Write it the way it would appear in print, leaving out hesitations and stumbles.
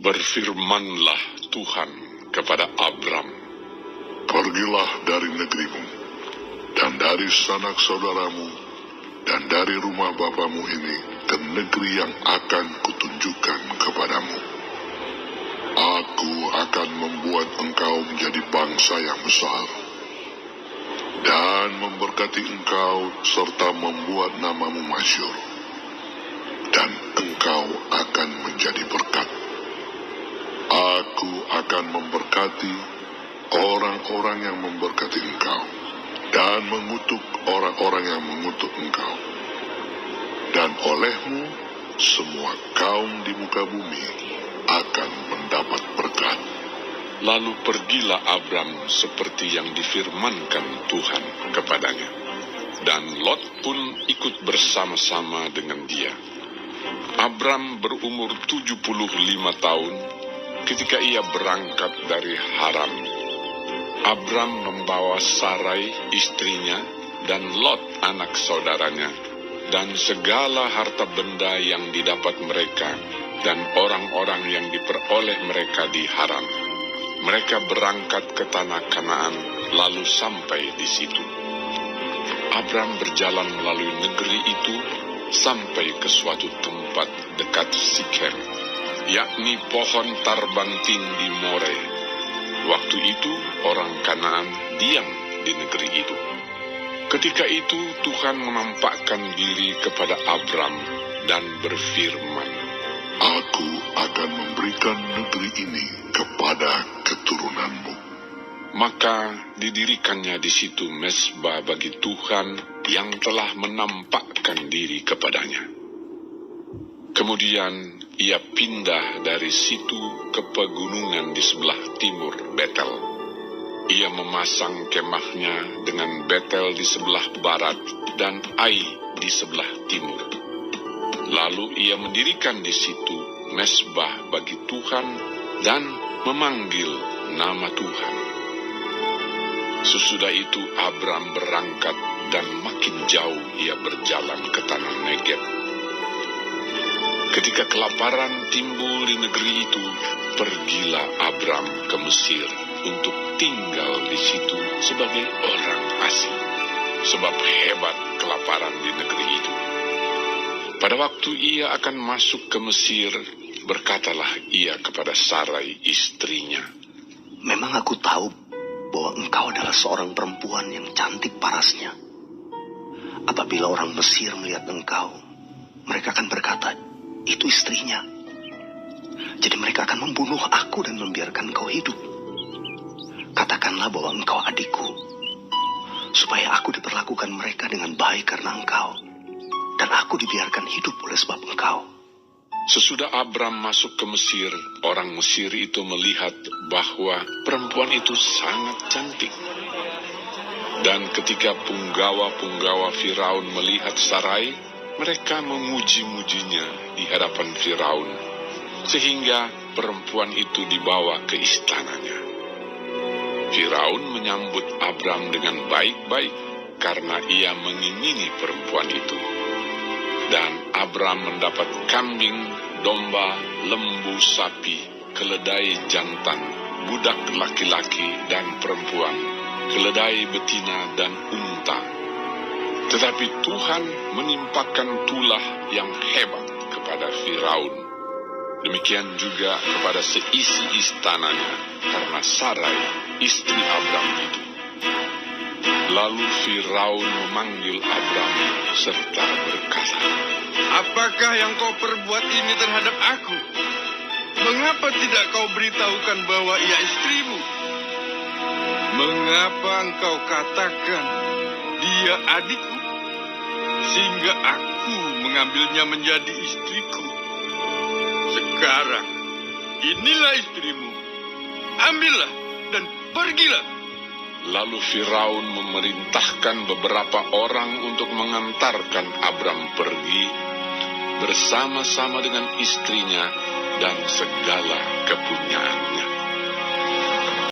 Berfirmanlah Tuhan kepada Abram, "Pergilah dari negerimu, dan dari sanak saudaramu, dan dari rumah bapamu ini ke negeri yang akan kutunjukkan kepadamu. Aku akan membuat engkau menjadi bangsa yang besar, dan memberkati engkau serta membuat namamu masyhur, dan engkau akan menjadi berkat. Aku akan memberkati orang-orang yang memberkati engkau, dan mengutuk orang-orang yang mengutuk engkau. Dan olehmu, semua kaum di muka bumi akan mendapat berkat." Lalu pergilah Abram seperti yang difirmankan Tuhan kepadanya. Dan Lot pun ikut bersama-sama dengan dia. Abram berumur 75 tahun ketika ia berangkat dari Haran. Abram membawa Sarai istrinya dan Lot anak saudaranya, dan segala harta benda yang didapat mereka, dan orang-orang yang diperoleh mereka di Haran. Mereka berangkat ke tanah Kanaan, lalu sampai di situ. Abram berjalan melalui negeri itu sampai ke suatu tempat dekat Sikem, yakni pohon tarbantin di More. Waktu itu orang Kanaan diam di negeri itu. Ketika itu Tuhan menampakkan diri kepada Abram dan berfirman, "Aku akan memberikan negeri ini kepada keturunanmu." Maka didirikannya di situ mezbah bagi Tuhan yang telah menampakkan diri kepadanya. Kemudian ia pindah dari situ ke pegunungan di sebelah timur Betel. Ia memasang kemahnya dengan Betel di sebelah barat dan Ai di sebelah timur. Lalu ia mendirikan di situ mezbah bagi Tuhan dan memanggil nama Tuhan. Sesudah itu Abram berangkat dan makin jauh ia berjalan ke tanah Negeb. Ketika kelaparan timbul di negeri itu, pergilah Abram ke Mesir untuk tinggal di situ sebagai orang asing, sebab hebat kelaparan di negeri itu. Pada waktu ia akan masuk ke Mesir, berkatalah ia kepada Sarai istrinya, "Memang aku tahu bahwa engkau adalah seorang perempuan yang cantik parasnya. Apabila orang Mesir melihat engkau, mereka akan berkata, 'Itu istrinya.' Jadi mereka akan membunuh aku dan membiarkan engkau hidup. Katakanlah bahwa engkau adikku, supaya aku diperlakukan mereka dengan baik karena engkau, dan aku dibiarkan hidup oleh sebab engkau." Sesudah Abram masuk ke Mesir, orang Mesir itu melihat bahwa perempuan itu sangat cantik. Dan ketika punggawa-punggawa Firaun melihat Sarai, mereka memuji-mujinya di hadapan Firaun, sehingga perempuan itu dibawa ke istananya. Firaun menyambut Abram dengan baik-baik karena ia mengimini perempuan itu. Dan Abram mendapat kambing, domba, lembu, sapi, keledai jantan, budak laki-laki dan perempuan, keledai betina dan unta. Tetapi Tuhan menimpakan tulah yang hebat kepada Firaun. Demikian juga kepada seisi istananya, karena Sarai, istri Abram itu. Lalu Firaun memanggil Abram serta berkata, "Apakah yang kau perbuat ini terhadap aku? Mengapa tidak kau beritahukan bahwa ia istrimu? Mengapa engkau katakan dia adikku, sehingga aku mengambilnya menjadi istriku? Sekarang, inilah istrimu. Ambillah dan pergilah." Lalu Firaun memerintahkan beberapa orang untuk mengantarkan Abram pergi bersama-sama dengan istrinya dan segala kepunyaannya.